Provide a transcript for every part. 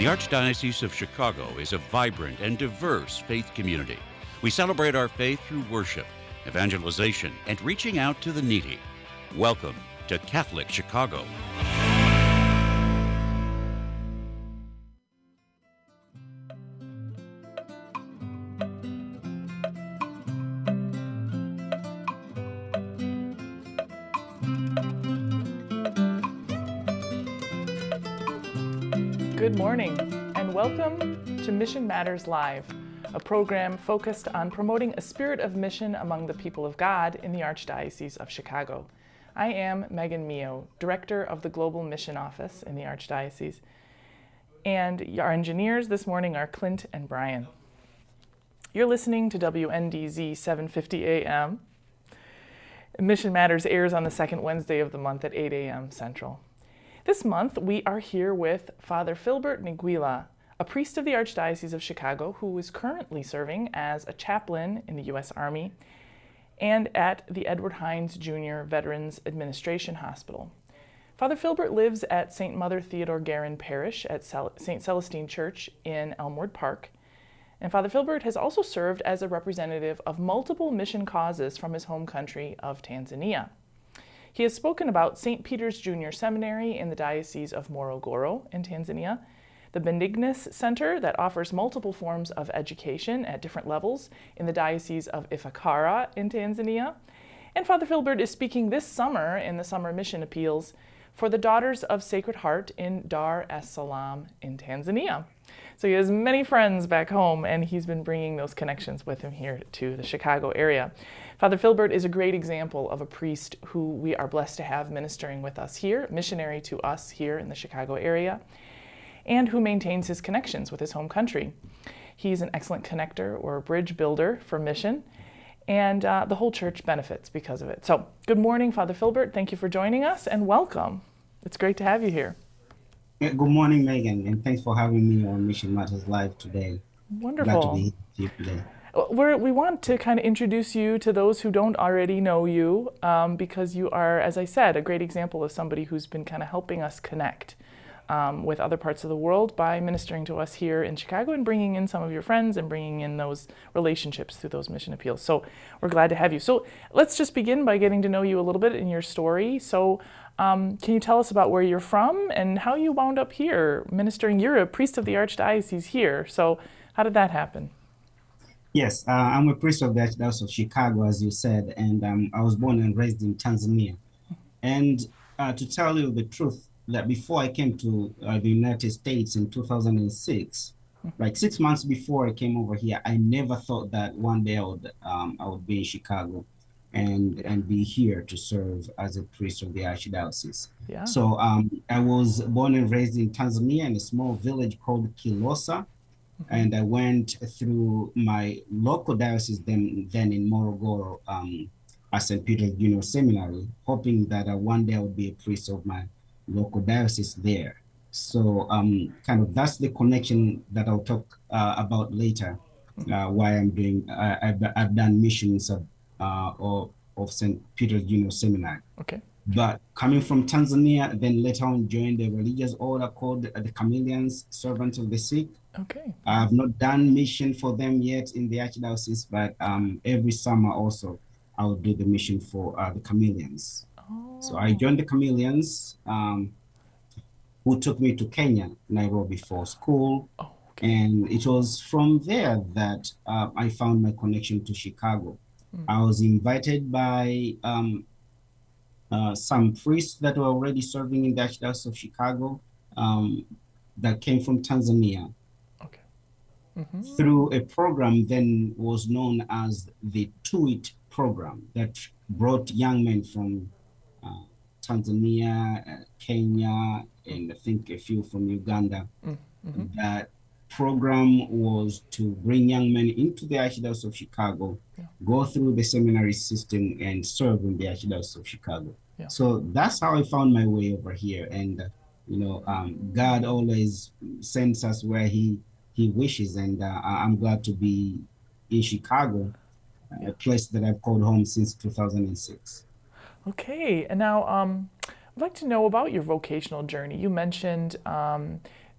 The Archdiocese of Chicago is a vibrant and diverse faith community. We celebrate our faith through worship, evangelization, and reaching out to the needy. Welcome to Catholic Chicago. Good morning, and welcome to Mission Matters Live, a program focused on promoting a spirit of mission among the people of God in the Archdiocese of Chicago. I am Megan Mio, Director of the Global Mission Office in the Archdiocese, and our engineers this morning are Clint and Brian. You're listening to WNDZ 750 AM. Mission Matters airs on the second Wednesday of the month at 8 a.m. Central. This month, we are here with Father Filbert Ngwila, a priest of the Archdiocese of Chicago who is currently serving as a chaplain in the U.S. Army and at the Edward Hines Jr. Veterans Administration Hospital. Father Filbert lives at St. Mother Theodore Guerin Parish at St. Celestine Church in Elmwood Park. And Father Filbert has also served as a representative of multiple mission causes from his home country of Tanzania. He has spoken about St. Peter's Junior Seminary in the Diocese of Morogoro in Tanzania, the Benignus Center that offers multiple forms of education at different levels in the Diocese of Ifakara in Tanzania. And Father Filbert is speaking this summer in the Summer Mission Appeals for the Daughters of Sacred Heart in Dar es Salaam in Tanzania. So he has many friends back home, and he's been bringing those connections with him here to the Chicago area. Father Filbert is a great example of a priest who we are blessed to have ministering with us here, missionary to us here in the Chicago area, and who maintains his connections with his home country. He's an excellent connector or bridge builder for mission, and the whole church benefits because of it. So, good morning, Father Filbert. Thank you for joining us, and welcome. It's great to have you here. Good morning, Megan, and thanks for having me on Mission Matters Live today. Wonderful. Glad to be here today. We want to kind of introduce you to those who don't already know you, because you are, as I said, a great example of somebody who's been kind of helping us connect with other parts of the world by ministering to us here in Chicago and bringing in some of your friends and bringing in those relationships through those mission appeals. So we're glad to have you. So let's just begin by getting to know you a little bit in your story. So can you tell us about where you're from and how you wound up here ministering? You're a priest of the Archdiocese here. So how did that happen? Yes, I'm a priest of the Archdiocese of Chicago, as you said, and I was born and raised in Tanzania. And to tell you the truth, that before I came to the United States in 2006, like 6 months before I came over here, I never thought that one day I would be in Chicago and be here to serve as a priest of the Archdiocese. Yeah. So I was born and raised in Tanzania in a small village called Kilosa. And I went through my local diocese then in Morogoro at St. Peter's Junior Seminary, hoping that one day I would be a priest of my local diocese there. So kind of that's the connection that I'll talk about later, why I'm doing, I've done missions of St. Peter's Junior Seminary. Okay. But coming from Tanzania, then later on joined a religious order called the Chameleons, Servants of the Sick. Okay. I've not done mission for them yet in the Archdiocese, but every summer also I'll do the mission for the Chameleons. Oh. So I joined the Chameleons, who took me to Kenya, Nairobi for school. Oh, okay. And it was from there that I found my connection to Chicago. I was invited by some priests that were already serving in the Archdiocese of Chicago that came from Tanzania. Okay. Mm-hmm. Through a program then was known as the TUIT program that brought young men from Tanzania, Kenya, and I think a few from Uganda. Mm-hmm. That program was to bring young men into the Archdiocese of Chicago, go through the seminary system and serve in the Archdiocese of Chicago. Yeah. So that's how I found my way over here. And, God always sends us where he wishes. And I'm glad to be in Chicago, a place that I've called home since 2006. Okay. And now I'd like to know about your vocational journey. You mentioned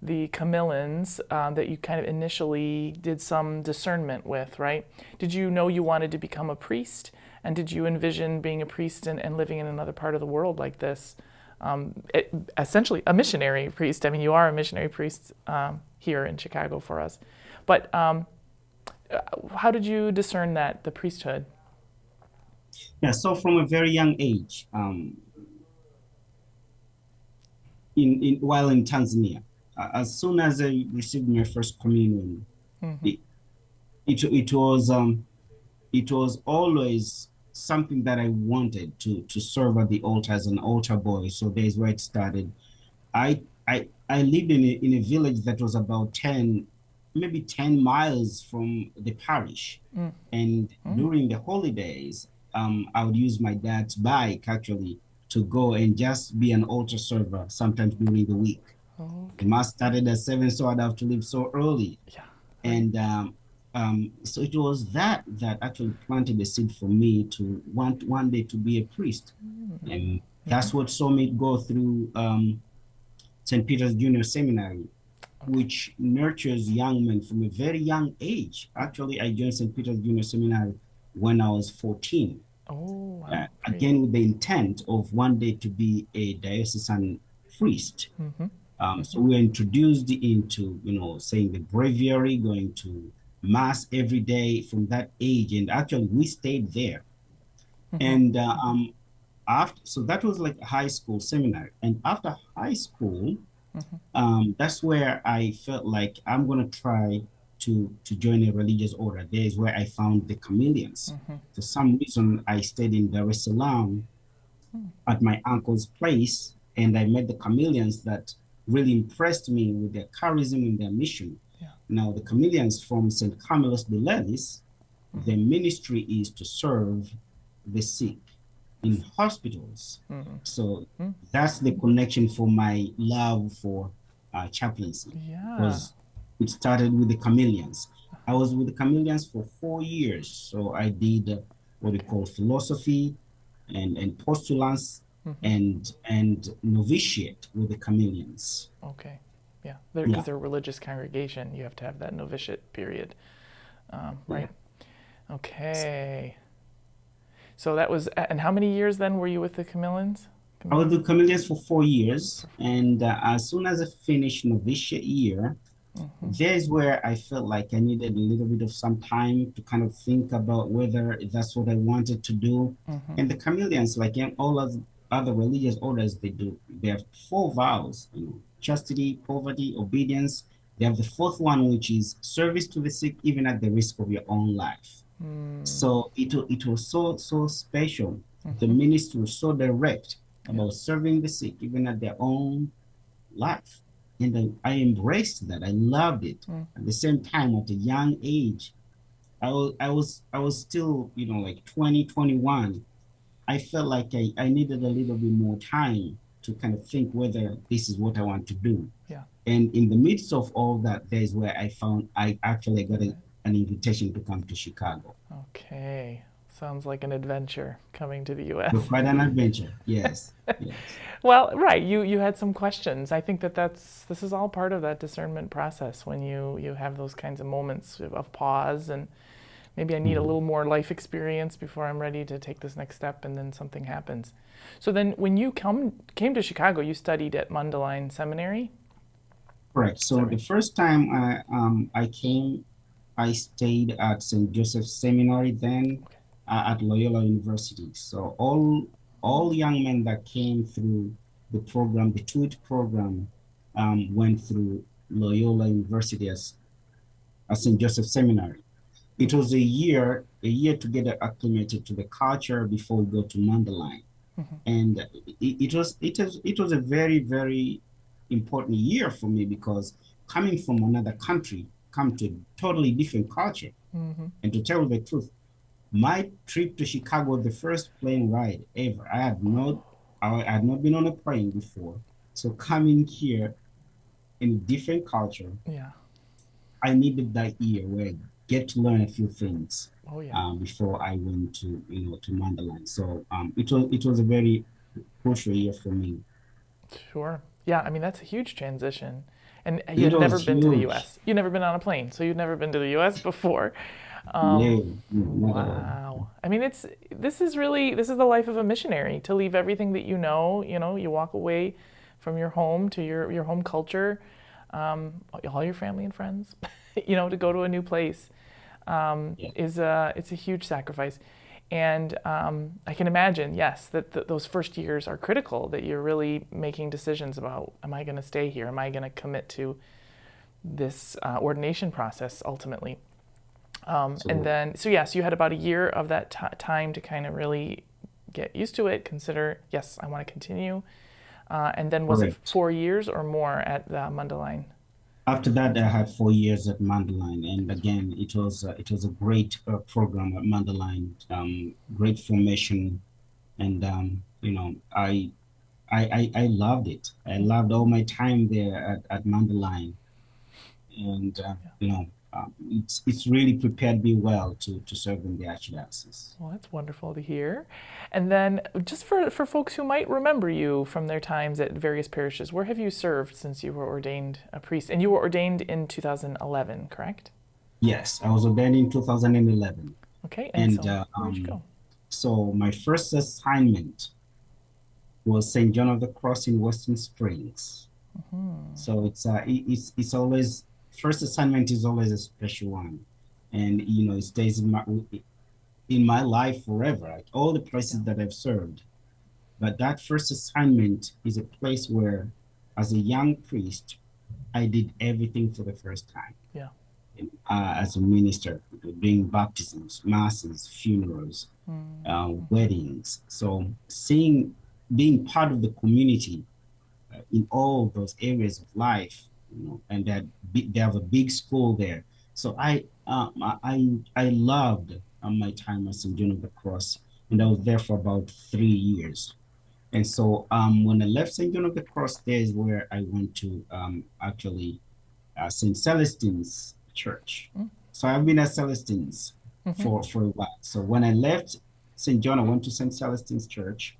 the Camillans that you kind of initially did some discernment with, right? Did you know you wanted to become a priest? And did you envision being a priest and living in another part of the world like this? Essentially, a missionary priest. I mean, you are a missionary priest here in Chicago for us. But how did you discern that, the priesthood? Yeah, so from a very young age, while in Tanzania, as soon as I received my first communion, Mm-hmm. it, it was always something that I wanted to serve at the altar as an altar boy. So there's where it started. I lived in a village that was about 10, maybe 10 miles from the parish. Mm. And during the holidays, I would use my dad's bike actually to go and just be an altar server sometimes during the week. The Okay. mass started at 7, so I'd have to leave so early. Yeah. Right. And so it was that actually planted the seed for me to want one day to be a priest. And that's what saw me go through St. Peter's Junior Seminary, which nurtures young men from a very young age. Actually, I joined St. Peter's Junior Seminary when I was 14. Oh, wow. Great. Again, with the intent of one day to be a diocesan priest. So we were introduced into, saying the breviary, going to mass every day from that age. And actually, we stayed there. And so that was like high school seminary. And after high school, that's where I felt like I'm going to try to join a religious order. There is where I found the chameleons. For some reason, I stayed in Dar es Salaam at my uncle's place, and I met the chameleons that really impressed me with their charism and their mission. Yeah. Now, the chameleons from St. Carmelus de Lelis, their ministry is to serve the sick in hospitals. So that's the connection for my love for chaplaincy. Yeah. Because it started with the chameleons. I was with the chameleons for 4 years. So I did what we call philosophy and postulants and novitiate with the chameleons. Okay. Yeah. Because they're a religious congregation, you have to have that novitiate period. Right. Yeah. Okay. So that was, and how many years then were you with the chameleons? I was with chameleons for 4 years. And as soon as I finished novitiate year, there's where I felt like I needed a little bit of some time to kind of think about whether that's what I wanted to do. And the chameleons, like in all of other religious orders, they have 4 vows, chastity, poverty, obedience. They have the 4th one, which is service to the sick, even at the risk of your own life. So it was so special. The ministry was so direct about serving the sick, even at their own life. And I embraced that. I loved it. At the same time, at a young age, I was still, like 20, 21. I felt like I needed a little bit more time to kind of think whether this is what I want to do. Yeah. And in the midst of all that, there's where I actually got an invitation to come to Chicago. Okay. Sounds like an adventure coming to the U.S. Quite an adventure, yes. Yes. Well, right. You had some questions. I think this is all part of that discernment process when you have those kinds of moments of pause and maybe I need a little more life experience before I'm ready to take this next step, and then something happens. So then when you came to Chicago, you studied at Mundelein Seminary? Correct. So the first time I came, I stayed at St. Joseph's Seminary then. At Loyola University. So all young men that came through the program, the TUIT program, went through Loyola University as St. Joseph Seminary. It was a year to get acclimated to the culture before we go to Mundelein. And it was a very, very important year for me, because coming from another country, come to a totally different culture. And to tell the truth, my trip to Chicago, the first plane ride ever. I had not been on a plane before. So coming here in a different culture, I needed that year where I get to learn a few things before I went to Mundelein. So it was a very crucial year for me. Sure. Yeah, I mean, that's a huge transition. And you had It never was been to the huge. U.S. You'd never been on a plane, so you'd never been to the U.S. before. No, not at all. Wow. I mean, this is the life of a missionary, to leave everything that you walk away from your home to your home culture, all your family and friends, to go to a new place, Yeah. it's a huge sacrifice. And I can imagine, yes, that those first years are critical, that you're really making decisions about, am I going to stay here? Am I going to commit to this ordination process ultimately? And then, so yes, you had about a year of that time to kind of really get used to it, consider, yes, I want to continue. And then was it Correct. 4 years or more at the Mundelein? After that, I had 4 years at Mandalay, and again, it was a great program at Mandalay, great formation, and I loved it. I loved all my time there at Mandalay, and it's really prepared me well to serve in the Archdiocese. Well, that's wonderful to hear. And then just for folks who might remember you from their times at various parishes, where have you served since you were ordained a priest? And you were ordained in 2011, correct? Yes, I was ordained in 2011, Okay, and and so where'd you go? so my first assignment was St. John of the Cross in Western Springs. So it's always, first assignment is always a special one, and it stays in my life forever. Like all the places that I've served, but that first assignment is a place where, as a young priest, I did everything for the first time. Yeah. As a minister, doing baptisms, masses, funerals, weddings. So being part of the community in all those areas of life, and they have a big school there. So I loved my time at St. John of the Cross, and I was there for about 3 years. And so when I left St. John of the Cross, there is where I went to actually St. Celestine's Church. So I've been at Celestine's for a while. So when I left St. John, I went to St. Celestine's Church,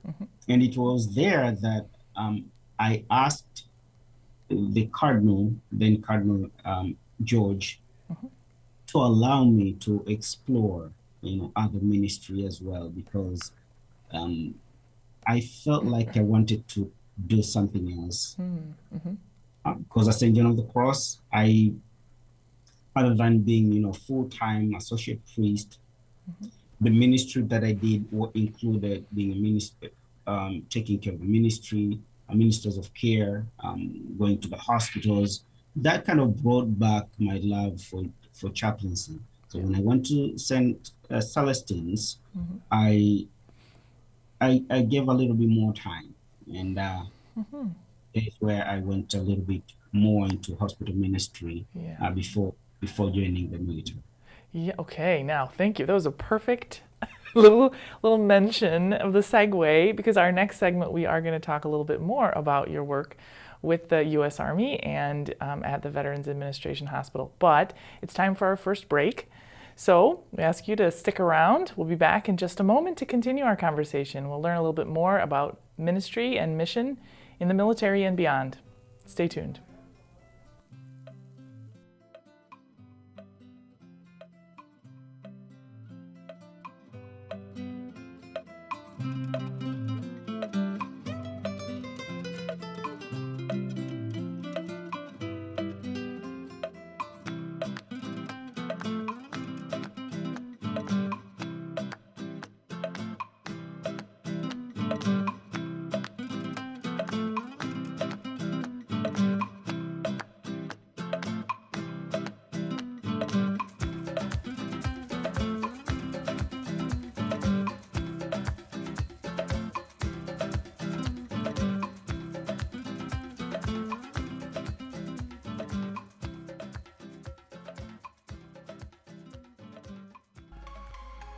and it was there that I asked the Cardinal, then Cardinal George, to allow me to explore, other ministry as well, because I felt like I wanted to do something else. Because at St. John of the Cross, other than being, full-time associate priest, the ministry that I did included being a minister, taking care of the ministry, ministers of care, going to the hospitals. That kind of brought back my love for chaplaincy. So when I went to St. Celestine's, I gave a little bit more time, and it's where I went a little bit more into hospital ministry before joining the military. Yeah. Okay. Now, thank you. That was a perfect little mention of the segue, because our next segment we are going to talk a little bit more about your work with the U.S. Army and at the Veterans Administration Hospital. But it's time for our first break. So we ask you to stick around. We'll be back in just a moment to continue our conversation. We'll learn a little bit more about ministry and mission in the military and beyond. Stay tuned.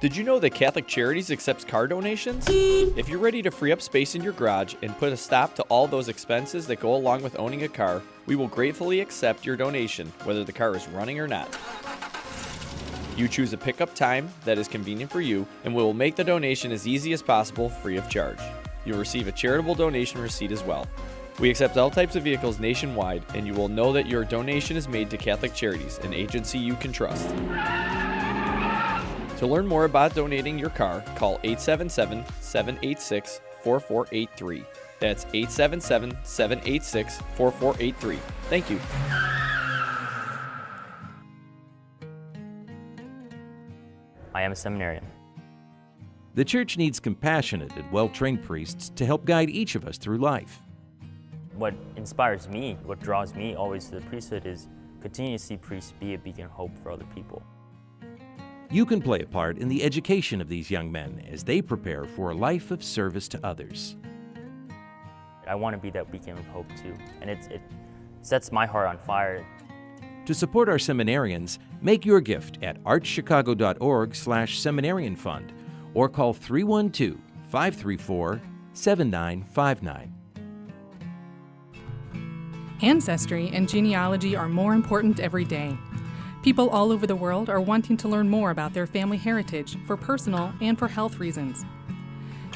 Did you know that Catholic Charities accepts car donations? If you're ready to free up space in your garage and put a stop to all those expenses that go along with owning a car, we will gratefully accept your donation, whether the car is running or not. You choose a pickup time that is convenient for you, and we will make the donation as easy as possible free of charge. You'll receive a charitable donation receipt as well. We accept all types of vehicles nationwide, and you will know that your donation is made to Catholic Charities, an agency you can trust. To learn more about donating your car, call 877-786-4483. That's 877-786-4483. Thank you. I am a seminarian. The Church needs compassionate and well-trained priests to help guide each of us through life. What inspires me, what draws me always to the priesthood is continue to see priests be a beacon of hope for other people. You can play a part in the education of these young men as they prepare for a life of service to others. I want to be that beacon of hope too, and it sets my heart on fire. To support our seminarians, make your gift at archchicago.org/seminarian fund or call 312-534-7959. Ancestry and genealogy are more important every day. People all over the world are wanting to learn more about their family heritage for personal and for health reasons.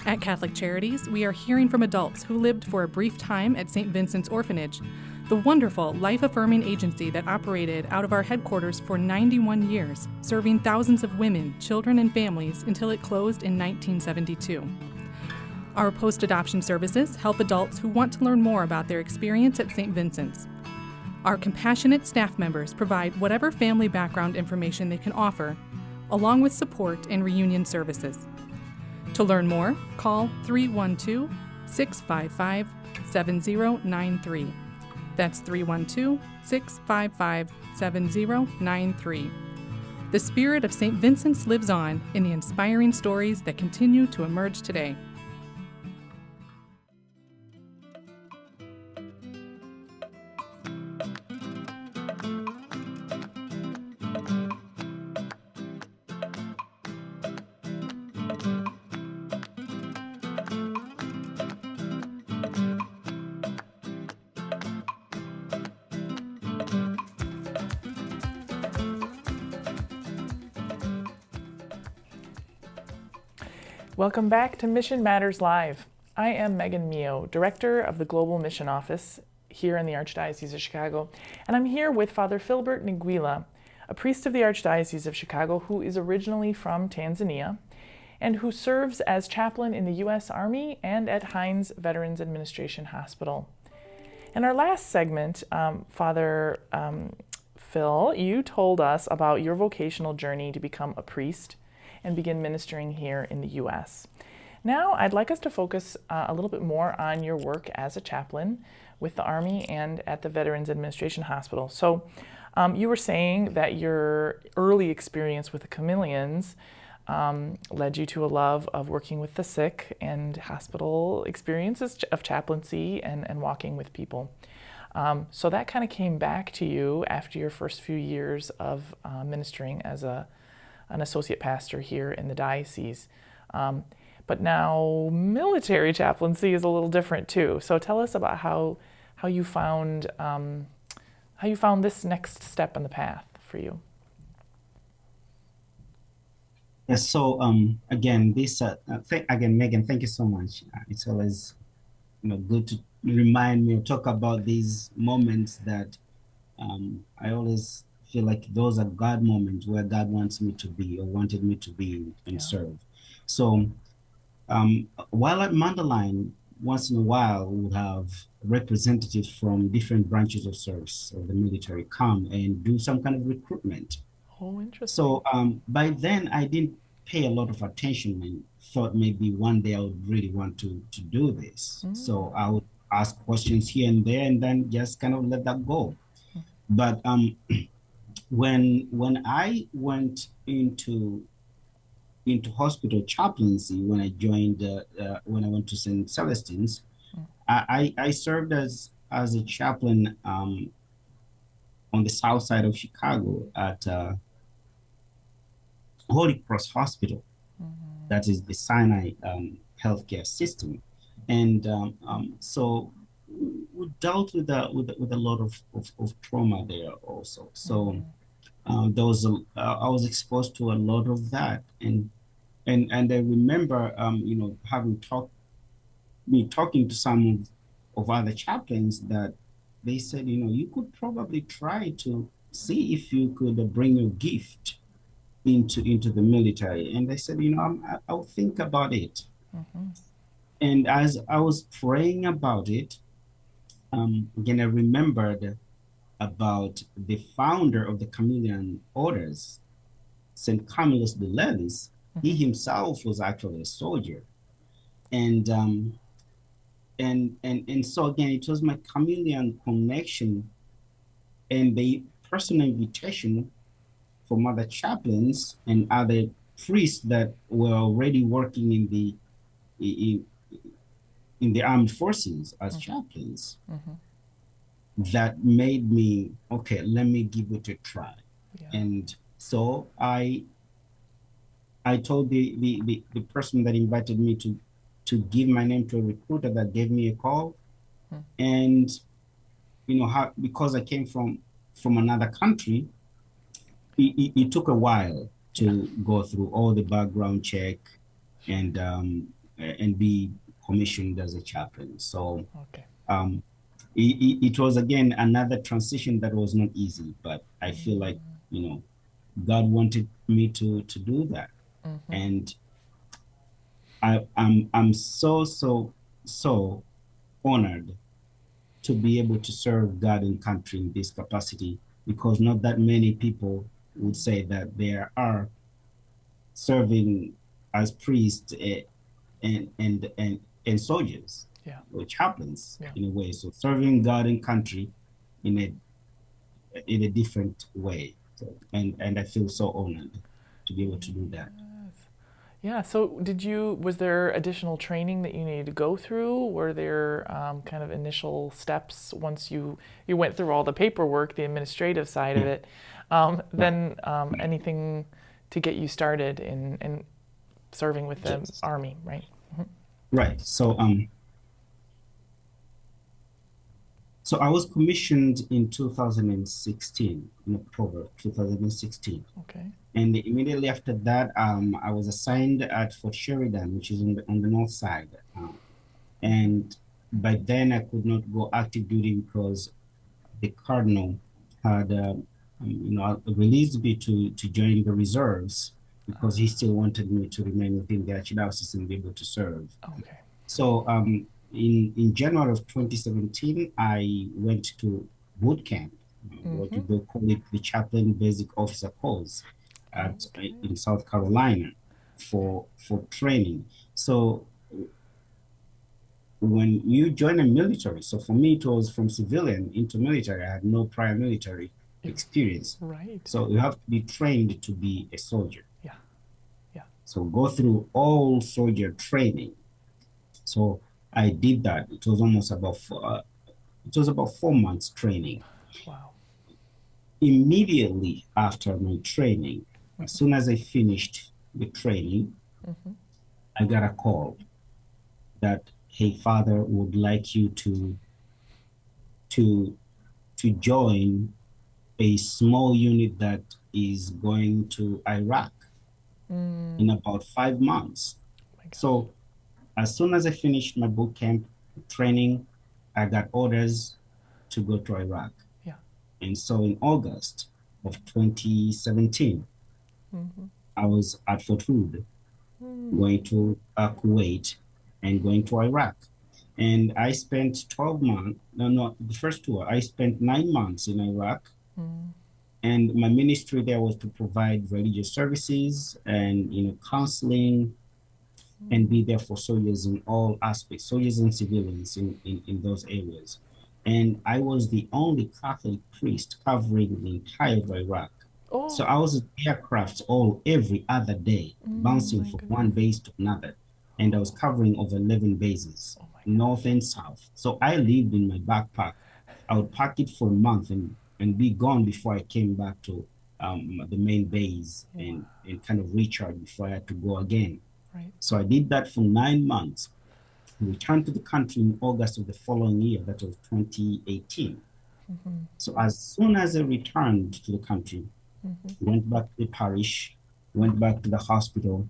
At Catholic Charities, we are hearing from adults who lived for a brief time at St. Vincent's Orphanage, the wonderful life-affirming agency that operated out of our headquarters for 91 years, serving thousands of women, children, and families until it closed in 1972. Our post-adoption services help adults who want to learn more about their experience at St. Vincent's. Our compassionate staff members provide whatever family background information they can offer, along with support and reunion services. To learn more, call 312-655-7093. That's 312-655-7093. The spirit of St. Vincent's lives on in the inspiring stories that continue to emerge today. Welcome back to Mission Matters Live. I am Megan Mio, Director of the Global Mission Office here in the Archdiocese of Chicago, and I'm here with Father Filbert Ngwila, a priest of the Archdiocese of Chicago who is originally from Tanzania and who serves as chaplain in the U.S. Army and at Hines Veterans Administration Hospital. In our last segment, Father Phil, you told us about your vocational journey to become a priest and begin ministering here in the U.S. Now, I'd like us to focus a little bit more on your work as a chaplain with the Army and at the Veterans Administration Hospital. So, you were saying that your early experience with the chameleons led you to a love of working with the sick and hospital experiences of chaplaincy and walking with people. So that kind of came back to you after your first few years of ministering as an associate pastor here in the diocese. But now military chaplaincy is a little different too. So tell us about how you found this next step in the path for you. Yes. So again, Megan, thank you so much. It's always good to remind me or talk about these moments that I always feel like those are God moments where God wants me to be or wanted me to be and serve. So while at Mandaline, once in a while we would have representatives from different branches of service of the military come and do some kind of recruitment. Oh, interesting. So by then I didn't pay a lot of attention and thought maybe one day I would really want to do this. So I would ask questions here and there and then just kind of let that go. But when I went into hospital chaplaincy, when I joined, when I went to St. Celestine's, I served as a chaplain on the south side of Chicago at Holy Cross Hospital. That is the Sinai healthcare system, and so we dealt with a lot of trauma there also. So there was I was exposed to a lot of that, and I remember talking to some of other chaplains that they said, you could probably try to see if you could bring your gift into the military. And I said, I'll think about it. And as I was praying about it, again, I remembered about the founder of the Chameleon Orders, St. Camillus de Lelis. He himself was actually a soldier. And so again, it was my chameleon connection and the personal invitation from other chaplains and other priests that were already working in the armed forces as chaplains that made me, okay, let me give it a try. Yeah. And so I told the person that invited me to give my name to a recruiter that gave me a call. And because I came from another country, it took a while to go through all the background check and be commissioned as a chaplain. So it was again another transition that was not easy, but I feel like God wanted me to do that. And I'm so honored to be able to serve God and country in this capacity, because not that many people would say that they are serving as priests and soldiers or chaplains in a way. So serving God and country in a different way. So, and I feel so honored to be able to do that. Yeah, so was there additional training that you needed to go through? Were there kind of initial steps once you went through all the paperwork, the administrative side of it, then anything to get you started in serving with the Army, right? Right, so I was commissioned in 2016, in October 2016. Okay. And immediately after that, I was assigned at Fort Sheridan, which is on the north side. And by then I could not go active duty because the Cardinal had, released me to join the reserves because he still wanted me to remain within the Archdiocese and be able to serve. Okay. So in January of 2017, I went to boot camp, what they call it the Chaplain Basic Officer course in South Carolina for training. So when you join a military, so for me it was from civilian into military. I had no prior military experience. Right. So you have to be trained to be a soldier. Yeah. Yeah. So go through all soldier training. So I did that. It was almost about 4 months training. Wow. Immediately after my training, as soon as I finished the training, I got a call that, hey, Father would like you to join a small unit that is going to Iraq in about 5 months. So as soon as I finished my boot camp training, I got orders to go to Iraq. Yeah. And so in August of 2017, I was at Fort Hood, going to Kuwait and going to Iraq. And I spent 12 months, the first tour, I spent 9 months in Iraq. And my ministry there was to provide religious services and, counseling, and be there for soldiers in all aspects, soldiers and civilians in those areas. And I was the only Catholic priest covering the entire of Iraq. Oh. So I was in aircrafts every other day, bouncing from one base to another. And I was covering over 11 bases, north and south. So I lived in my backpack. I would pack it for a month and be gone before I came back to the main base and kind of recharge before I had to go again. Right. So I did that for 9 months. Returned to the country in August of the following year, that was 2018. So as soon as I returned to the country, went back to the parish, went back to the hospital,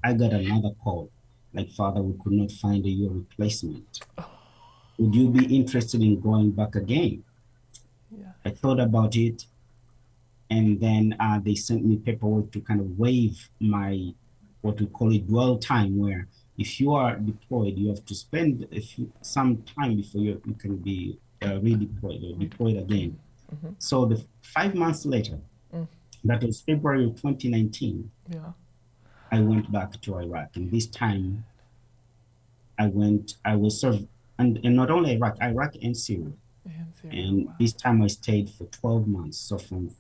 I got another call, like, Father, we could not find your replacement. would you be interested in going back again? Yeah. I thought about it, and then they sent me paperwork to kind of waive my, what we call it, dwell time, where if you are deployed, you have to spend some time before you can be redeployed or deployed again. So 5 months later, that was February of 2019, Yeah. I went back to Iraq. And this time I was served, and not only Iraq and Syria. And Wow. this time I stayed for 12 months. So from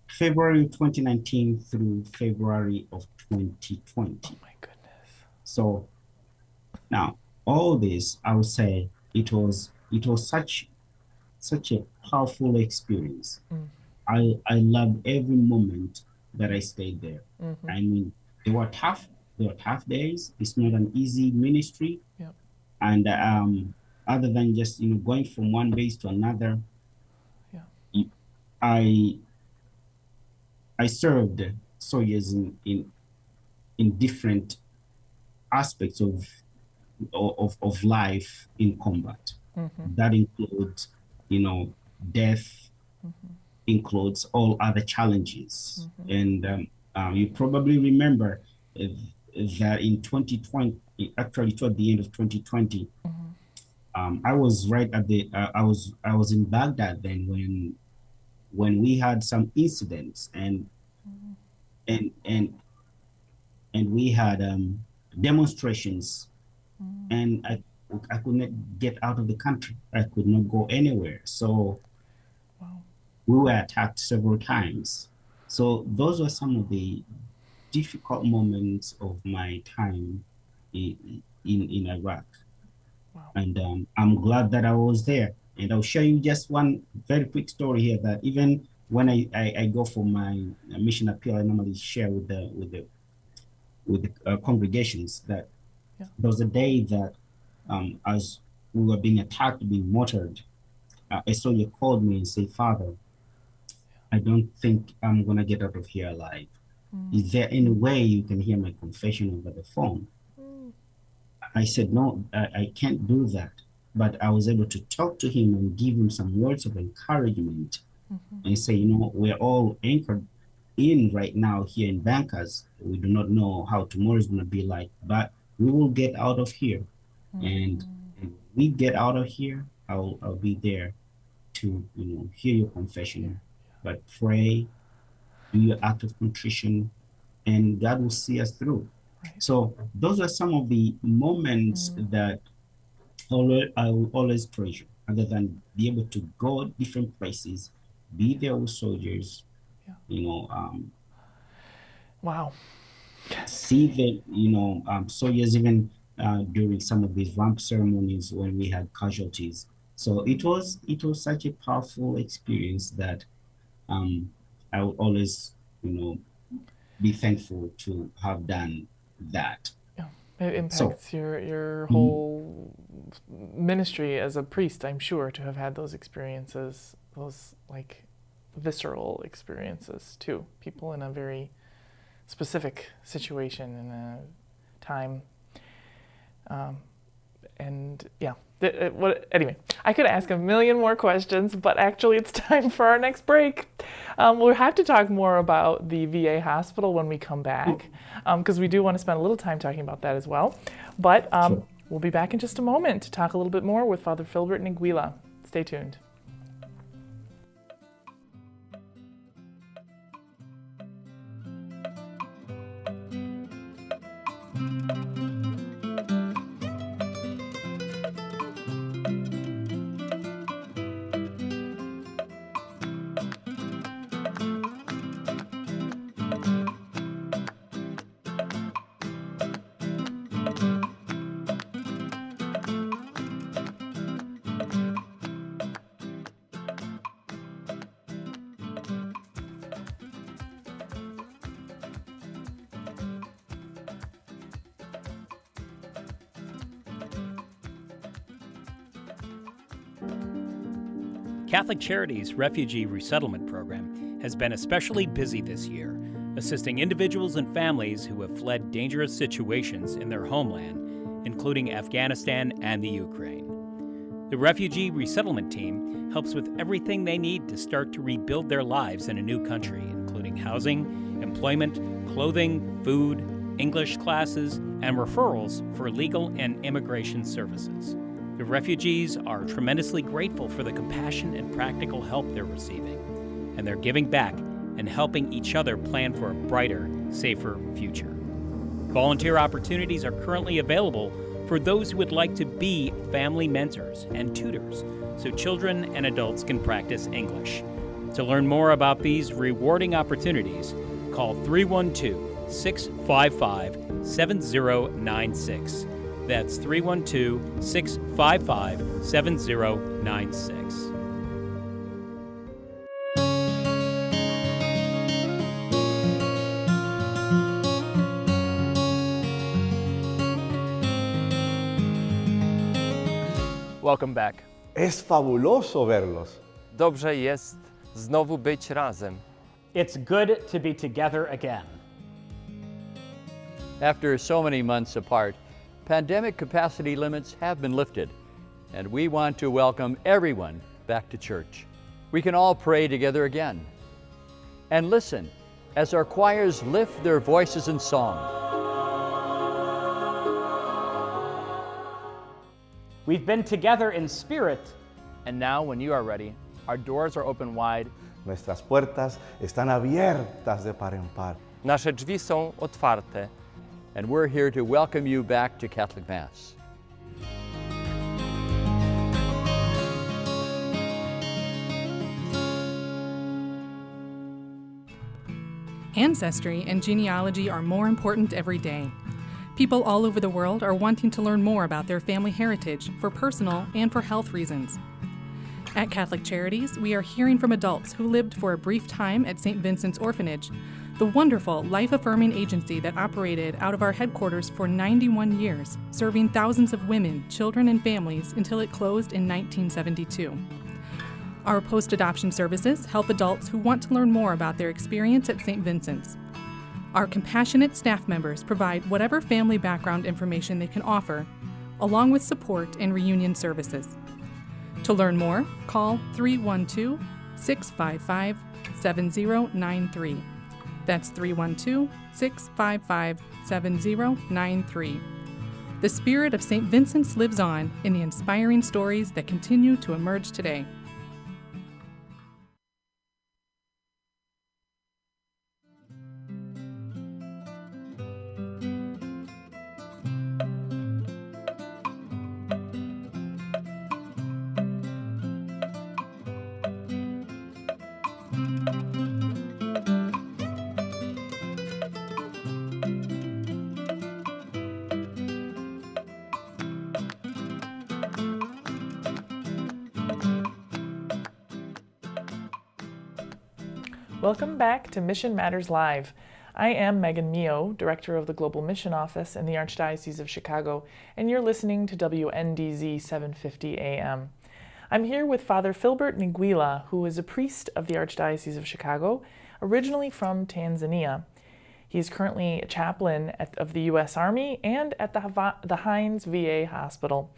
February 2019 through February of 2020. Oh my goodness. So now all this, I would say it was such a powerful experience. I loved every moment that I stayed there. I mean, they were tough days. It's not an easy ministry. Yep. And other than just going from one base to another, yeah, I served soldiers in different aspects of life in combat. That includes, death, includes all other challenges. And you probably remember that in 2020, actually toward the end of 2020, I was right at the I was in Baghdad then when we had some incidents and we had demonstrations, and I could not get out of the country. I could not go anywhere. So we were attacked several times. So those were some of the difficult moments of my time in Iraq. And I'm glad that I was there. And I'll share you just one very quick story here, that even when I go for my mission appeal, I normally share with the congregations that there was a day that as we were being attacked, being martyred, a soldier called me and said, "Father, I don't think I'm gonna get out of here alive. Is there any way you can hear my confession over the phone?" I said, "No, I can't do that." But I was able to talk to him and give him some words of encouragement and say, we're all anchored in right now here in Bankers. We do not know how tomorrow is going to be like, but we will get out of here. And when we get out of here, I'll be there to hear your confession, but pray, do your act of contrition, and God will see us through. So those are some of the moments that I will always treasure, other than be able to go different places, be there with soldiers, Wow. see the soldiers even during some of these ramp ceremonies when we had casualties. So it was such a powerful experience that I will always be thankful to have done that. It impacts your whole ministry as a priest, I'm sure, to have had those experiences, those like visceral experiences too. People in a very specific situation in a time. Anyway, I could ask a million more questions, but actually it's time for our next break. We'll have to talk more about the VA hospital when we come back, because we do want to spend a little time talking about that as well. But we'll be back in just a moment to talk a little bit more with Father Filbert Ngwila. Stay tuned. Catholic Charities' Refugee Resettlement Program has been especially busy this year, assisting individuals and families who have fled dangerous situations in their homeland, including Afghanistan and the Ukraine. The refugee resettlement team helps with everything they need to start to rebuild their lives in a new country, including housing, employment, clothing, food, English classes, and referrals for legal and immigration services. The refugees are tremendously grateful for the compassion and practical help they're receiving, and they're giving back and helping each other plan for a brighter, safer future. Volunteer opportunities are currently available for those who would like to be family mentors and tutors so children and adults can practice English. To learn more about these rewarding opportunities, call 312-655-7096. That's 312-655-7096. Welcome back. Es fabuloso verlos. Dobrze jest znowu być razem. It's good to be together again. After so many months apart, pandemic capacity limits have been lifted, and we want to welcome everyone back to church. We can all pray together again. And listen as our choirs lift their voices in song. We've been together in spirit, and now when you are ready, our doors are open wide. Nuestras puertas están abiertas de par en par. Nasze drzwi są otwarte. And we're here to welcome you back to Catholic Mass. Ancestry and genealogy are more important every day. People all over the world are wanting to learn more about their family heritage for personal and for health reasons. At Catholic Charities, we are hearing from adults who lived for a brief time at St. Vincent's Orphanage, the wonderful life-affirming agency that operated out of our headquarters for 91 years, serving thousands of women, children, and families until it closed in 1972. Our post-adoption services help adults who want to learn more about their experience at St. Vincent's. Our compassionate staff members provide whatever family background information they can offer, along with support and reunion services. To learn more, call 312-655-7093. That's 312-655-7093. The spirit of St. Vincent's lives on in the inspiring stories that continue to emerge today. Welcome back to Mission Matters Live. I am Megan Mio, Director of the Global Mission Office in the Archdiocese of Chicago, and you're listening to WNDZ 750 AM. I'm here with Father Filbert Ngwila, who is a priest of the Archdiocese of Chicago, originally from Tanzania. He is currently a chaplain of the U.S. Army and at the Hines VA Hospital.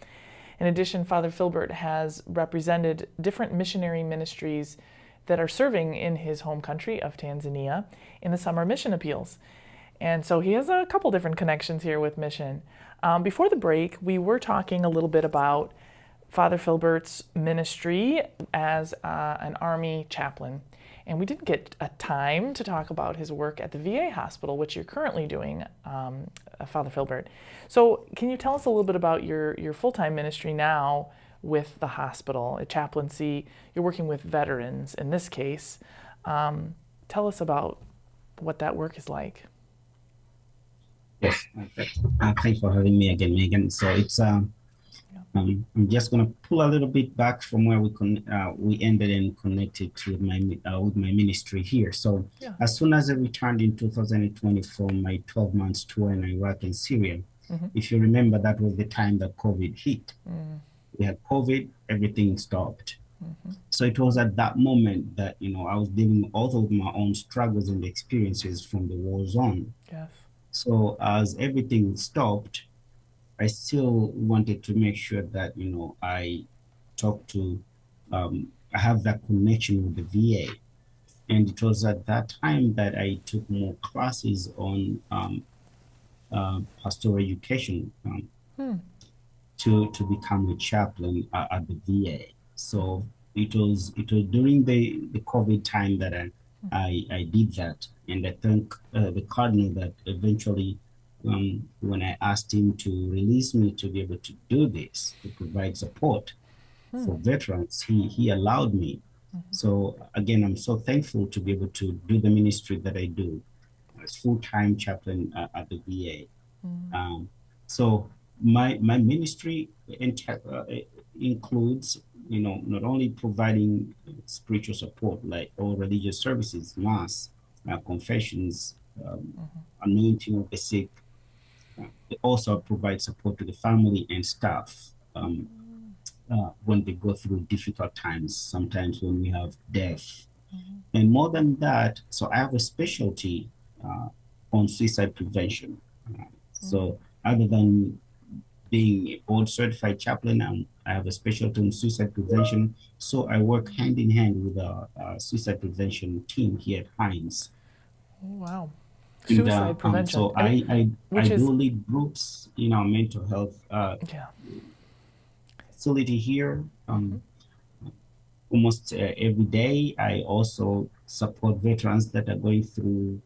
In addition, Father Filbert has represented different missionary ministries that are serving in his home country of Tanzania in the summer mission appeals. And so he has a couple different connections here with mission. Before the break, we were talking a little bit about Father Filbert's ministry as an Army chaplain. And we didn't get a time to talk about his work at the VA hospital, which you're currently doing, Father Filbert. So can you tell us a little bit about your full-time ministry now with the hospital, at chaplaincy? You're working with veterans in this case. Tell us about what that work is like. Yes, thanks for having me again, Megan. So it's I'm just going to pull a little bit back from where we ended and connected to with my ministry here. So as soon as I returned in 2020 from my 12 months tour in Iraq and Syria, if you remember, that was the time that COVID hit. We had COVID, everything stopped. So it was at that moment that, I was dealing also with my own struggles and experiences from the war zone. Yes. So as everything stopped, I still wanted to make sure that, I talk to, I have that connection with the VA. And it was at that time that I took more classes on pastoral education to become a chaplain at the VA. So it was during the COVID time that I did that, and I thank the cardinal that eventually, when I asked him to release me to be able to do this, to provide support for veterans, he allowed me. So again, I'm so thankful to be able to do the ministry that I do as full-time chaplain at the VA. So my ministry includes, not only providing spiritual support like all religious services, mass, confessions, anointing of the sick. It also provides support to the family and staff when they go through difficult times, sometimes when we have death. And more than that, so I have a specialty on suicide prevention. So other than being a board certified chaplain, I have a specialty on suicide prevention. So I work hand in hand with a suicide prevention team here at Hines. Oh, wow. And, Suicide prevention. So I do lead groups in our mental health facility here. Almost every day. I also support veterans that are going through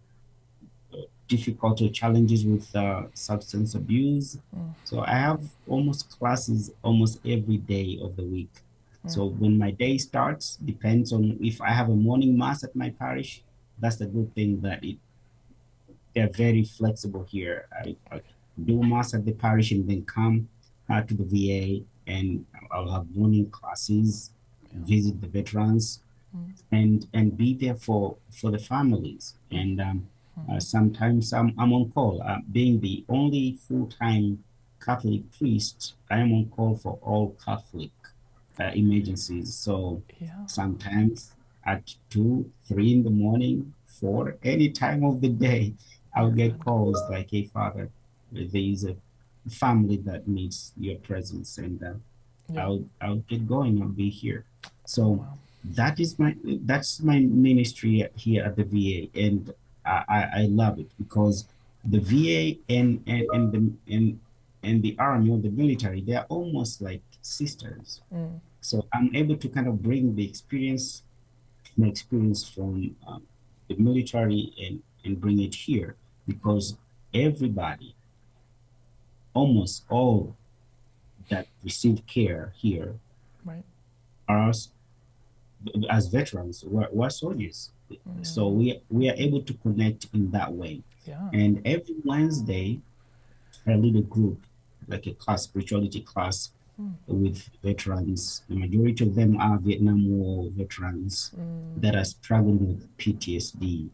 difficult challenges with substance abuse. So I have almost classes almost every day of the week. So when my day starts, depends on if I have a morning mass at my parish. That's the good thing that they're very flexible here. I do mass at the parish and then come to the VA, and I'll have morning classes, visit the veterans, and be there for the families. And sometimes I'm on call. Being the only full-time Catholic priest, I am on call for all Catholic emergencies. So sometimes at 2, 3 in the morning, 4, any time of the day, I'll get calls like, "Hey, Father, there is a family that needs your presence," and I'll get going. I'll be here. So that's my ministry here at the VA, and I love it because the VA and the army or the military, they are almost like sisters. So I'm able to kind of bring my experience from the military and bring it here, because everybody, almost all that receive care here are as veterans, we're soldiers. So we are able to connect in that way. And every Wednesday, I lead a group, like a class, spirituality class, with veterans. The majority of them are Vietnam War veterans that are struggling with PTSD.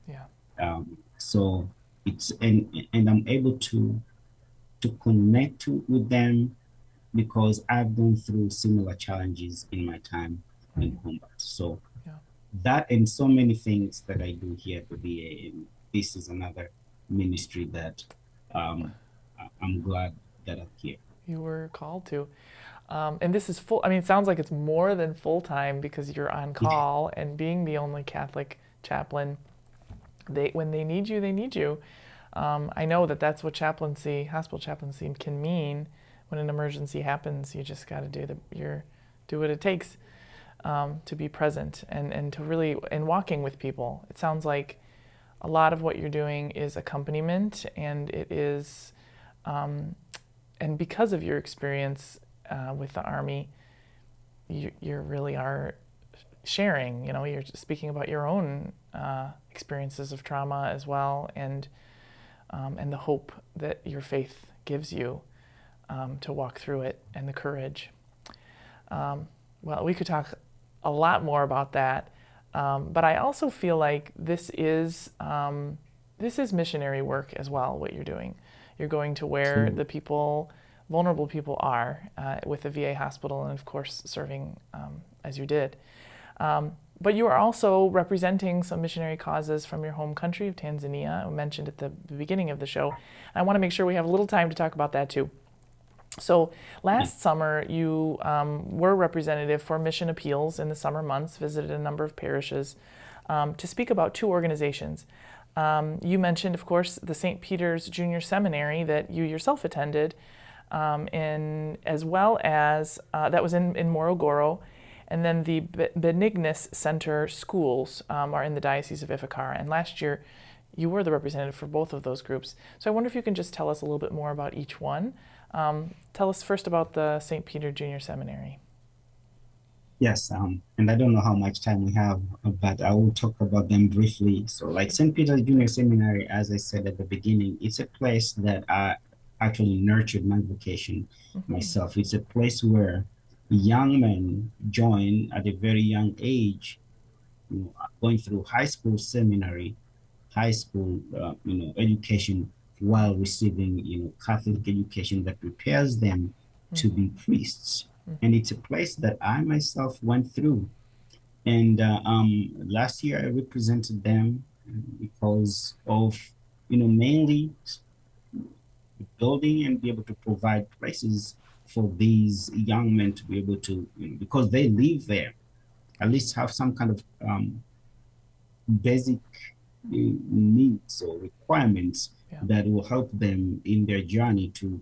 So it's and I'm able to connect with them because I've gone through similar challenges in my time in combat. So that and so many things that I do here at the VA, and this is another ministry that I'm glad that I'm here. You were called to. And this is full, it sounds like it's more than full-time because you're on call, and being the only Catholic chaplain, when they need you, they need you. I know that's what chaplaincy, hospital chaplaincy can mean. When an emergency happens, you just got to do what it takes to be present and to really, and walking with people. It sounds like a lot of what you're doing is accompaniment, and it is, and because of your experience with the Army, you really are sharing, you're speaking about your own experiences of trauma as well, and the hope that your faith gives you to walk through it, and the courage. Well, we could talk a lot more about that, but I also feel like this is missionary work as well, what you're doing. You're going to where the people, vulnerable people are with the VA hospital, and of course serving as you did. But you are also representing some missionary causes from your home country of Tanzania, I mentioned at the beginning of the show. I want to make sure we have a little time to talk about that too. So last summer, you were representative for Mission Appeals in the summer months, visited a number of parishes to speak about two organizations. You mentioned, of course, the St. Peter's Junior Seminary that you yourself attended, as well as that was in Morogoro, and then the Benignus Center schools are in the Diocese of Ithaca. And last year, you were the representative for both of those groups. So I wonder if you can just tell us a little bit more about each one. Tell us first about the St. Peter Junior Seminary. Yes, and I don't know how much time we have, but I will talk about them briefly. So like St. Peter's Junior Seminary, as I said at the beginning, it's a place that I actually nurtured my vocation myself. It's a place where young men join at a very young age, going through high school seminary, high school, education, while receiving, Catholic education that prepares them to be priests. And it's a place that I myself went through. And last year I represented them because of, mainly building and be able to provide places for these young men to be able to, because they live there, at least have some kind of basic needs or requirements that will help them in their journey to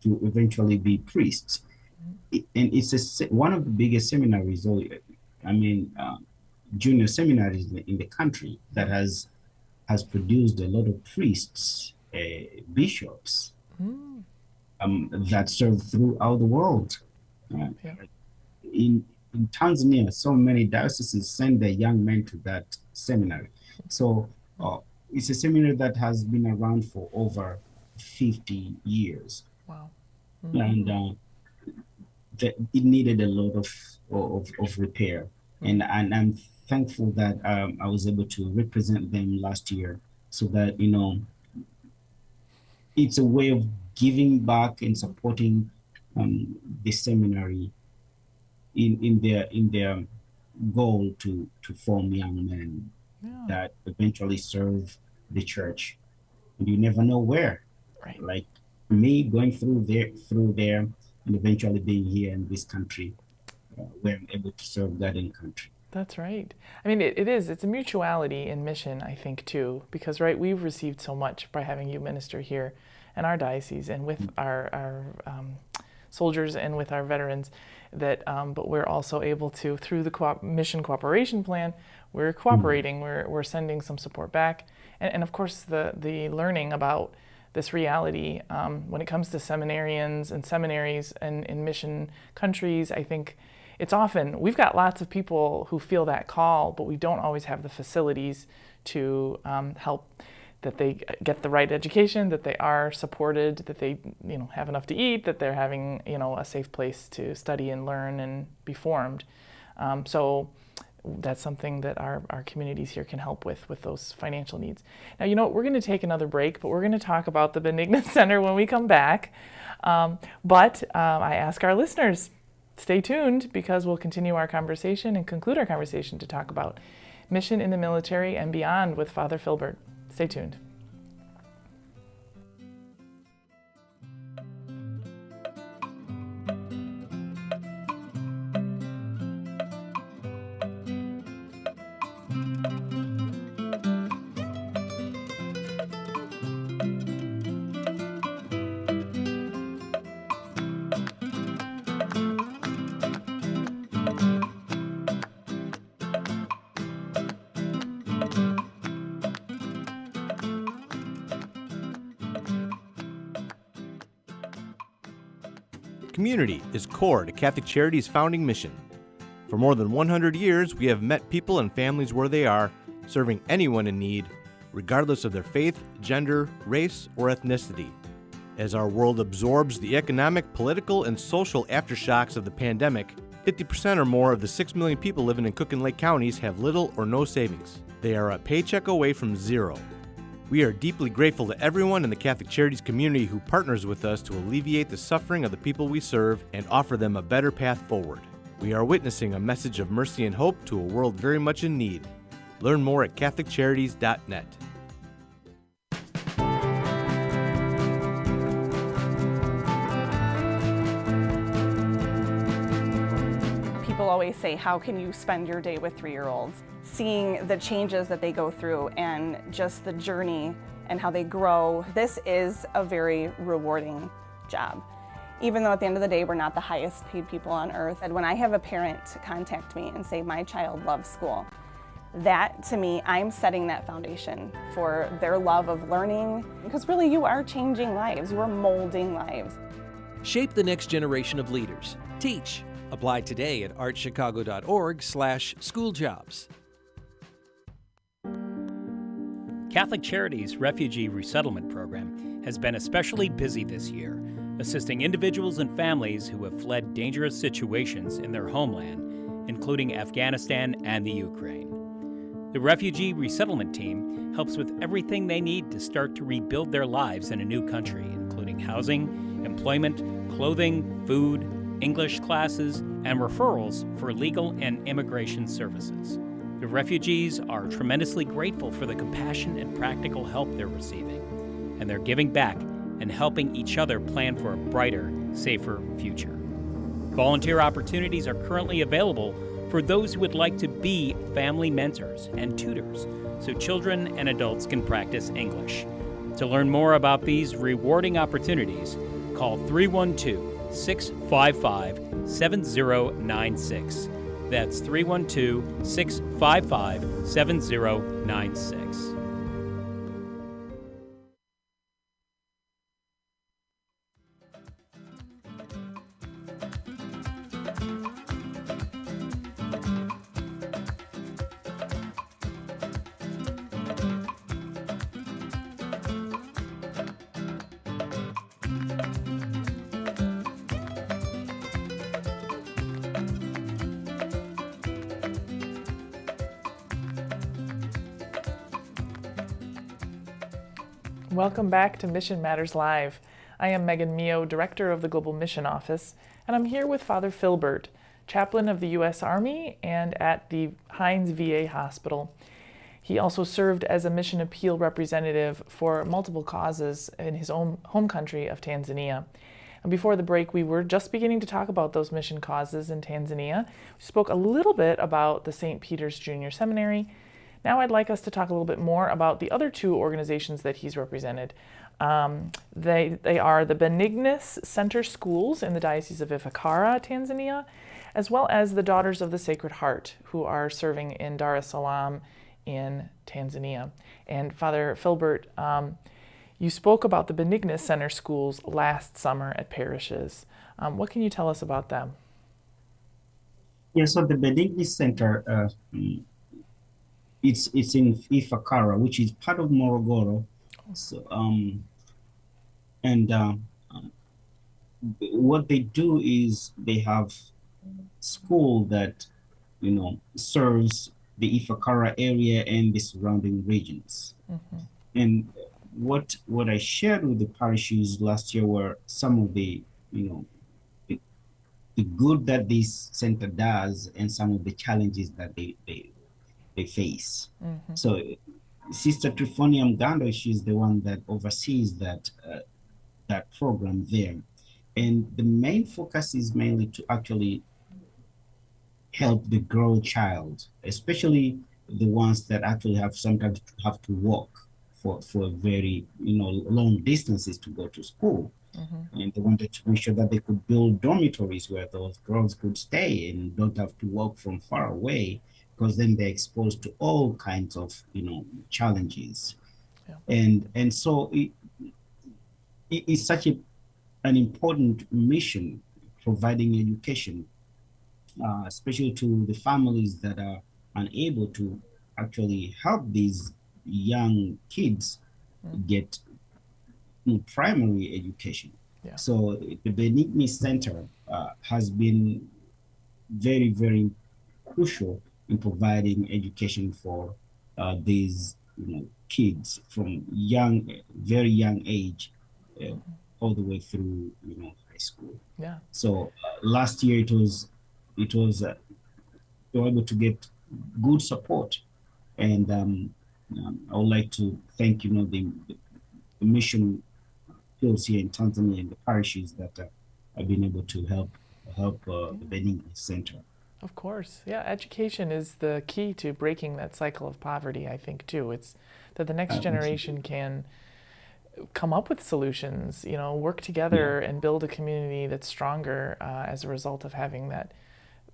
eventually be priests. And it's one of the biggest seminaries, junior seminaries in the country that has produced a lot of priests, bishops, that serve throughout the world. In Tanzania, so many dioceses send their young men to that seminary. So it's a seminary that has been around for over 50 years. Wow. And it needed a lot of repair. And I'm thankful that I was able to represent them last year, so that, it's a way of giving back and supporting the seminary in their goal to form young men that eventually serve the church. And you never know where. Right. Like me going through there and eventually being here in this country, where I'm able to serve God in country. That's right. I mean, it's a mutuality in mission, I think, too, because, right, we've received so much by having you minister here in our diocese and with our soldiers and with our veterans, that but we're also able to, through the mission cooperation plan, we're cooperating, we're sending some support back. And of course, the learning about this reality when it comes to seminarians and seminaries and in mission countries, I think it's often, we've got lots of people who feel that call, but we don't always have the facilities to help that they get the right education, that they are supported, that they have enough to eat, that they're having a safe place to study and learn and be formed. So that's something that our communities here can help with those financial needs. Now, we're going to take another break, but we're going to talk about the Benignus Center when we come back. But I ask our listeners, stay tuned, because we'll continue our conversation and conclude our conversation to talk about mission in the military and beyond with Father Filbert. Stay tuned. Community is core to Catholic Charity's founding mission. For more than 100 years, we have met people and families where they are, serving anyone in need, regardless of their faith, gender, race, or ethnicity. As our world absorbs the economic, political, and social aftershocks of the pandemic, 50% or more of the 6 million people living in Cook and Lake counties have little or no savings. They are a paycheck away from zero. We are deeply grateful to everyone in the Catholic Charities community who partners with us to alleviate the suffering of the people we serve and offer them a better path forward. We are witnessing a message of mercy and hope to a world very much in need. Learn more at CatholicCharities.net. always say, how can you spend your day with 3-year-olds? Seeing the changes that they go through and just the journey and how they grow, this is a very rewarding job. Even though at the end of the day, we're not the highest paid people on earth. And when I have a parent contact me and say, my child loves school, that to me, I'm setting that foundation for their love of learning, because really you are changing lives, you are molding lives. Shape the next generation of leaders. Teach. Apply today at archchicago.org/schooljobs. Catholic Charities' Refugee Resettlement Program has been especially busy this year, assisting individuals and families who have fled dangerous situations in their homeland, including Afghanistan and the Ukraine. The Refugee Resettlement Team helps with everything they need to start to rebuild their lives in a new country, including housing, employment, clothing, food, English classes, and referrals for legal and immigration services. The refugees are tremendously grateful for the compassion and practical help they're receiving, and they're giving back and helping each other plan for a brighter, safer future. Volunteer opportunities are currently available for those who would like to be family mentors and tutors so children and adults can practice English. To learn more about these rewarding opportunities, call 312-655-7096. That's 312-655-7096. Welcome back to Mission Matters Live. I am Megan Mio, Director of the Global Mission Office, and I'm here with Father Filbert, Chaplain of the U.S. Army and at the Hines VA Hospital. He also served as a mission appeal representative for multiple causes in his own home country of Tanzania. And before the break, we were just beginning to talk about those mission causes in Tanzania. We spoke a little bit about the St. Peter's Junior Seminary. Now I'd like us to talk a little bit more about the other two organizations that he's represented. They are the Benignus Center Schools in the Diocese of Ifakara, Tanzania, as well as the Daughters of the Sacred Heart, who are serving in Dar es Salaam in Tanzania. And Father Filbert, you spoke about the Benignus Center Schools last summer at parishes. What can you tell us about them? Yeah, so the Benignus Center, it's in Ifakara, which is part of Morogoro. So, what they do is they have school that, serves the Ifakara area and the surrounding regions. Mm-hmm. And what I shared with the parishes last year were some of the, the good that this center does and some of the challenges that they face. Mm-hmm. So Sister Trifonia Mgando, she's the one that oversees that program there. And the main focus is mainly to actually help the girl child, especially the ones that actually sometimes have to walk for very, long distances to go to school. Mm-hmm. And they wanted to make sure that they could build dormitories where those girls could stay and don't have to walk from far away, because then they're exposed to all kinds of, challenges. Yeah. And so it's such an important mission, providing education, especially to the families that are unable to actually help these young kids get primary education. Yeah. So the Benignus Center has been very, very crucial in providing education for these kids from very young age all the way through high school. Yeah. So last year it was we were able to get good support, and I would like to thank the mission fields here in Tanzania and the parishes that have been able to help the Benignus Center. Of course. Yeah, education is the key to breaking that cycle of poverty, I think, too. It's that the next generation can come up with solutions, work together and build a community that's stronger as a result of having that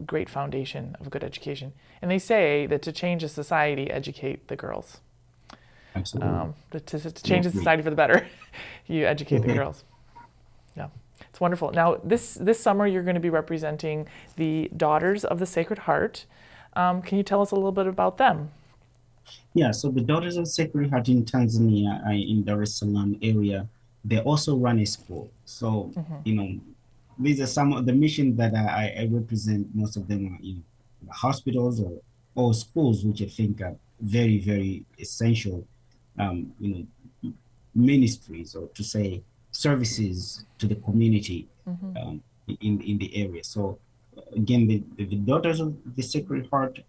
great foundation of good education. And they say that to change a society, educate the girls. Absolutely. To change the society for the better, you educate the girls. Yeah. It's wonderful. Now, this summer, you're going to be representing the Daughters of the Sacred Heart. Can you tell us a little bit about them? Yeah, so the Daughters of the Sacred Heart in Tanzania, in Dar es Salaam area, they also run a school. So, these are some of the missions that I represent. Most of them are hospitals or schools, which I think are very, very essential, ministries, or to say services to the community in the area. So again, the Daughters of the Sacred Heart,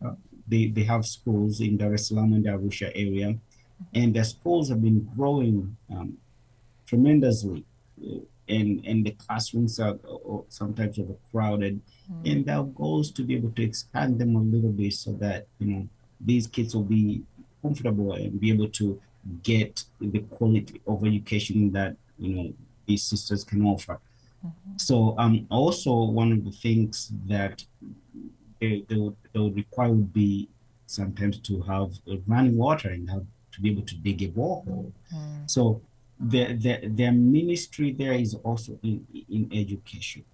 they have schools in Dar es Salaam and the Arusha area, and the schools have been growing tremendously, and the classrooms are sometimes overcrowded, and our goal is to be able to expand them a little bit so that these kids will be comfortable and be able to get the quality of education that these sisters can offer. So also one of the things that they would require would be sometimes to have running water and have to be able to dig a borehole. So their ministry there is also in education.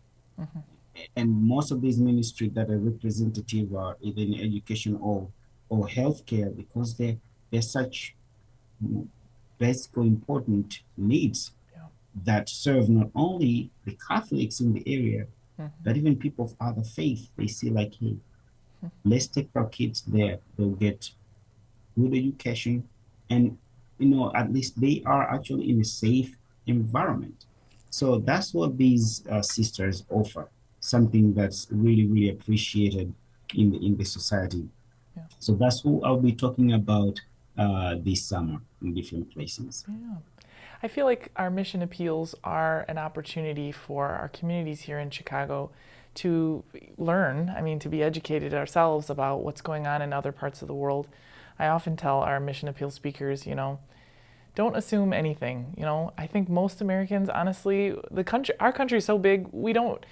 And most of these ministries that are representative are either in education or healthcare, because they're such basically important needs that serve not only the Catholics in the area, but even people of other faith. They see like, hey, let's take our kids there. They'll get good education, and at least they are actually in a safe environment. So that's what these sisters offer, something that's really, really appreciated in the society. So that's who I'll be talking about this summer in different places. Yeah. I feel like our mission appeals are an opportunity for our communities here in Chicago to learn, to be educated ourselves about what's going on in other parts of the world. I often tell our mission appeal speakers, don't assume anything. I think most Americans, honestly, our country is so big, we don't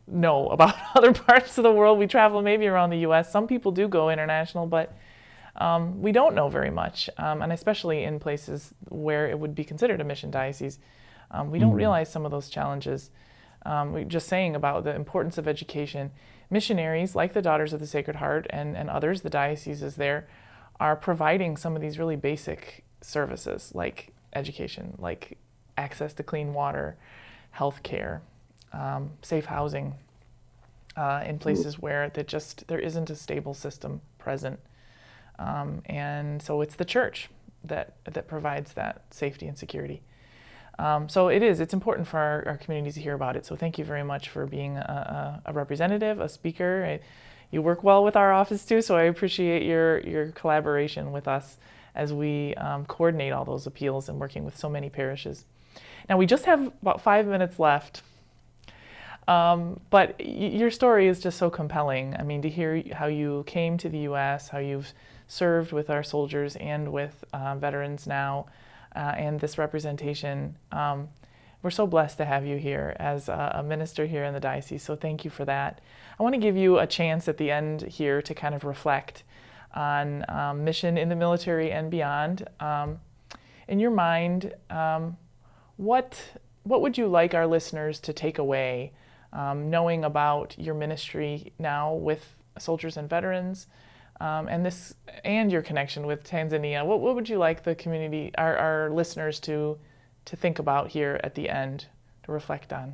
know about other parts of the world. We travel maybe around the U.S. Some people do go international, but we don't know very much, and especially in places where it would be considered a mission diocese. We don't realize some of those challenges. We're just saying about the importance of education. Missionaries, like the Daughters of the Sacred Heart and others, the dioceses there, are providing some of these really basic services like education, like access to clean water, health care, safe housing, in places where there isn't a stable system present. And so it's the church that provides that safety and security. So it's important for our communities to hear about it. So thank you very much for being a representative, a speaker. You work well with our office too, so I appreciate your collaboration with us as we coordinate all those appeals and working with so many parishes. Now we just have about 5 minutes left. But your story is just so compelling. To hear how you came to the U.S., how you've served with our soldiers and with veterans now, and this representation. We're so blessed to have you here as a minister here in the diocese, so thank you for that. I want to give you a chance at the end here to kind of reflect on mission in the military and beyond. In your mind, what would you like our listeners to take away, knowing about your ministry now with soldiers and veterans, and your connection with Tanzania? What would you like the community, our listeners, to think about here at the end, to reflect on?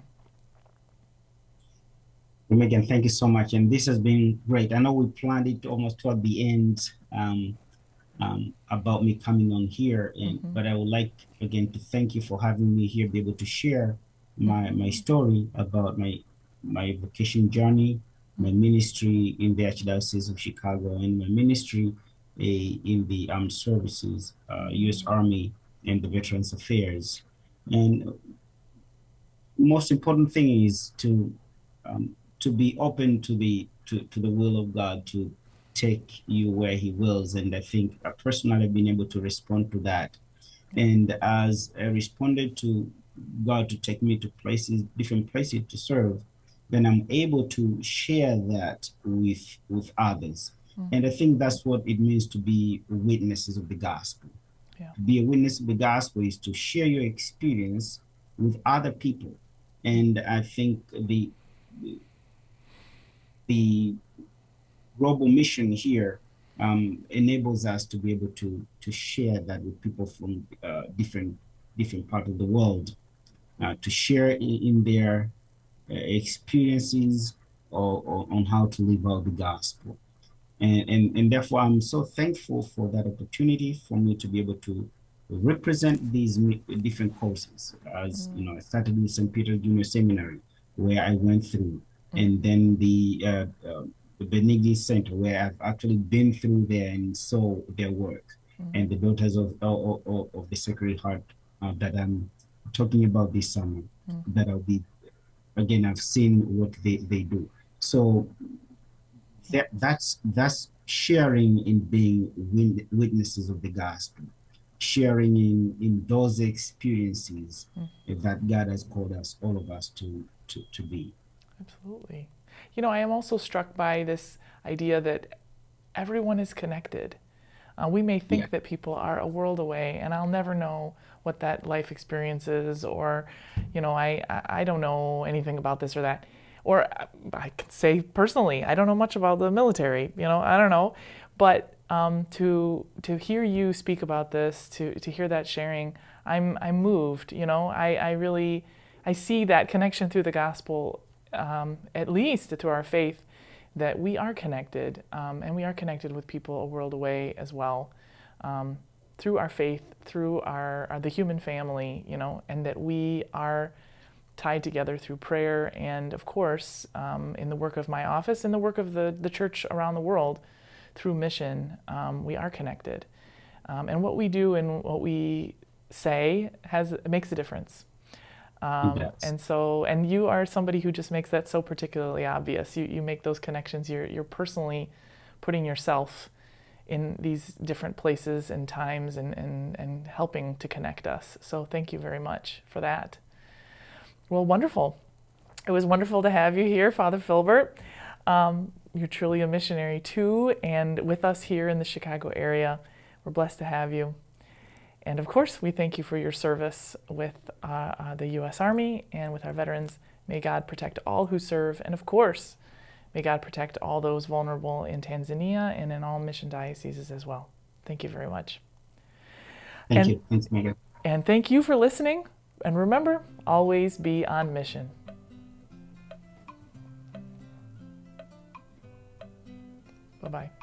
Megan, thank you so much, and this has been great. I know we planned it almost toward the end about me coming on here, but I would like again to thank you for having me here, be able to share my story about my vocation journey, my ministry in the Archdiocese of Chicago, and my ministry in the armed services, U.S. Army and the Veterans Affairs. And most important thing is to be open to to the will of God to take you where He wills. And I think personally I've been able to respond to that. And as I responded to God to take me to different places to serve, then I'm able to share that with others. And I think that's what it means to be witnesses of the gospel. Yeah. To be a witness of the gospel is to share your experience with other people. And I think the global mission here enables us to be able to share that with people from different parts of the world, to share in their experiences or on how to live out the gospel. And therefore, I'm so thankful for that opportunity for me to be able to represent these different courses. As you know, I started with St. Peter's Junior Seminary, where I went through, and then the Benigni Center, where I've actually been through there and saw their work, and the Daughters of the Sacred Heart that I'm talking about this summer. That I'll be, again, I've seen what they do. So that's sharing in being witnesses of the gospel, sharing in those experiences that God has called us, all of us, to be. Absolutely. You know, I am also struck by this idea that everyone is connected. We may think that people are a world away, and I'll never know what that life experience is, or, you know, I don't know anything about this or that. Or I could say personally, I don't know much about the military, you know, I don't know. But to hear you speak about this, to hear that sharing, I'm moved, you know. I see that connection through the gospel, at least through our faith, that we are connected, and we are connected with people a world away as well, through our faith, through the human family, you know, and that we are tied together through prayer and, of course, in the work of my office, in the work of the church around the world, through mission, we are connected. And what we do and what we say makes a difference. And you are somebody who just makes that so particularly obvious. You make those connections. You're personally putting yourself in these different places and times and helping to connect us. So thank you very much for that. Well, wonderful. It was wonderful to have you here, Father Filbert. You're truly a missionary too, and with us here in the Chicago area. We're blessed to have you. And of course, we thank you for your service with the U.S. Army and with our veterans. May God protect all who serve, and of course, may God protect all those vulnerable in Tanzania and in all mission dioceses as well. Thank you very much. Thank you. Thanks, Megan. And thank you for listening. And remember, always be on mission. Bye-bye.